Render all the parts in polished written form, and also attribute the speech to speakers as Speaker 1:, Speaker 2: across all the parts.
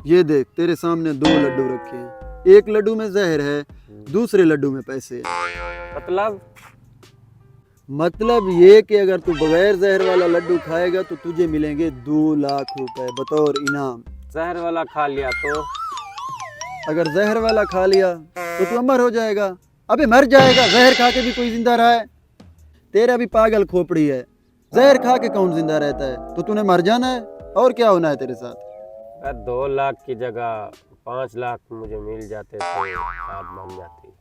Speaker 1: ये देख तेरे सामने 2 लड्डू रखे हैं, एक लड्डू में जहर है, दूसरे लड्डू में पैसे है। मतलब ये कि अगर तू बगैर जहर वाला लड्डू खाएगा तो तुझे मिलेंगे 2 लाख रुपए बतौर इनाम।
Speaker 2: जहर वाला खा लिया तो?
Speaker 1: अगर जहर वाला खा लिया तो तू अमर हो जाएगा। अबे मर जाएगा, जहर खा के भी कोई जिंदा रहा है? तेरा भी पागल खोपड़ी है, जहर खा के कौन जिंदा रहता है? तो तूने मर जाना है, और क्या होना है तेरे साथ?
Speaker 2: 2 लाख की जगह 5 लाख मुझे मिल जाते तो बात मान जाती।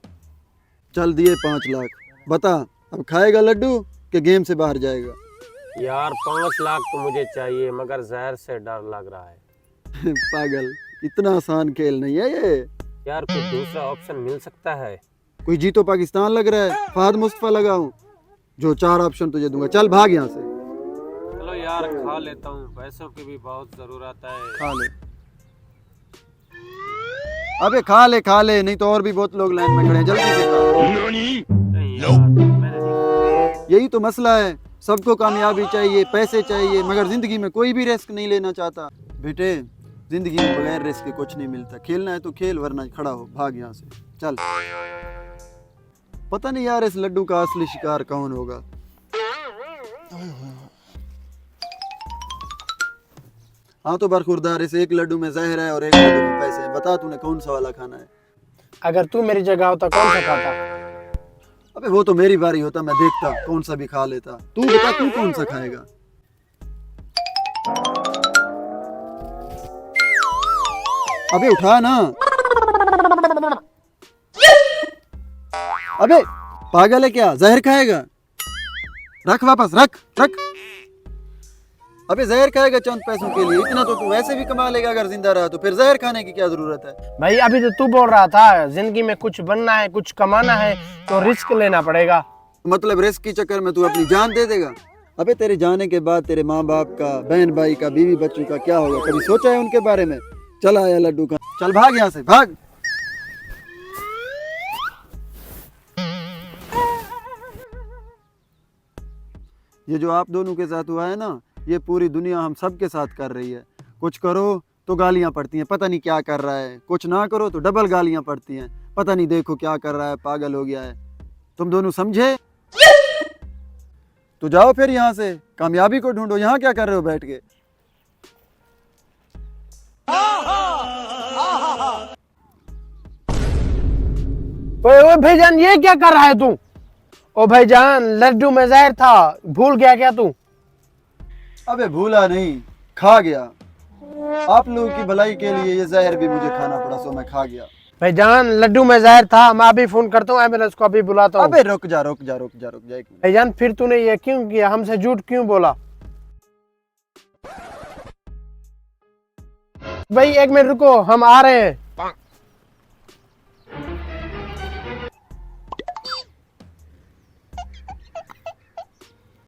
Speaker 1: चल दिए 5 लाख, बता अब खाएगा लड्डू कि गेम से बाहर जाएगा?
Speaker 2: यार 5 लाख तो मुझे चाहिए, मगर जहर से डर लग रहा है।
Speaker 1: पागल, इतना आसान खेल नहीं है ये।
Speaker 2: यार कोई दूसरा ऑप्शन मिल सकता है?
Speaker 1: कोई जीतो पाकिस्तान लग रहा है, फहद मुस्तफा लगाऊं जो 4 ऑप्शन तुझे दूंगा। चल भाग यहाँ से।
Speaker 2: चलो यार खा लेता हूँ, पैसों की भी बहुत जरूरत है।
Speaker 1: खा ले, अबे खा ले नहीं तो और भी बहुत लोग लाइन में खड़े हैं, जल्दी से खा।
Speaker 2: नहीं यार, मैंने नहीं।
Speaker 1: यही तो मसला है, सबको कामयाबी चाहिए, पैसे चाहिए, मगर जिंदगी में कोई भी रिस्क नहीं लेना चाहता। बेटे जिंदगी में बगैर रिस्क के कुछ नहीं मिलता, खेलना है तो खेल वरना खड़ा हो, भाग यहाँ से चल। पता नहीं यार इस लड्डू का असली शिकार कौन होगा। हाँ तो बरखुरदार, इस एक लड्डू में जहर है और एक लड्डू में पैसे हैं, बता तूने कौन सा वाला खाना है?
Speaker 3: अगर तू मेरी जगह होता कौन सा खाता?
Speaker 1: अबे वो तो मेरी बारी होता, मैं देखता कौन सा भी खा लेता। तू बता तू कौन सा खाएगा? अबे उठा ना, अबे पागल है क्या, जहर खाएगा? रख वापस, रख रख। अबे जहर खाएगा चंद पैसों के लिए, इतना तो तू वैसे भी कमा लेगा अगर जिंदा रहा तो, फिर जहर खाने की क्या जरूरत है?
Speaker 3: भाई अभी तो तू बोल रहा था जिंदगी में कुछ बनना है, कुछ कमाना है तो रिस्क लेना पड़ेगा।
Speaker 1: मतलब रिस्क के चक्कर में तू अपनी जान दे देगा? अबे तेरे जाने के बाद तेरे माँ बाप का, बहन भाई का, बीवी बच्चों का क्या होगा, कभी सोचा है उनके बारे में? चल आया लड्डू का, चल भाग यहाँ से, भाग। ये जो आप दोनों के साथ हुआ है ना, ये पूरी दुनिया हम सब के साथ कर रही है। कुछ करो तो गालियां पड़ती हैं, पता नहीं क्या कर रहा है, कुछ ना करो तो डबल गालियां पड़ती हैं, पता नहीं देखो क्या कर रहा है, पागल हो गया है। तुम दोनों समझे? तो जाओ फिर यहाँ से, कामयाबी को ढूंढो, यहाँ क्या कर रहे हो बैठ के?
Speaker 3: ओए भाईजान ये क्या कर रहा है तू? ओ भाईजान लड्डू में जहर था, भूल गया क्या तू?
Speaker 1: अबे भूला नहीं, खा गया। आप लोगों की भलाई के लिए ये जहर भी मुझे खाना पड़ा, सो मैं खा गया।
Speaker 3: भाईजान लड्डू में जहर था, मैं अभी फोन करता हूँ, एम्बुलेंस को अभी बुलाता हूँ।
Speaker 1: अबे रुक जा एक मिनट।
Speaker 3: भाईजान फिर तूने ये क्यों किया, हमसे झूठ क्यों बोला? भाई 1 मिनट रुको, हम आ रहे हैं।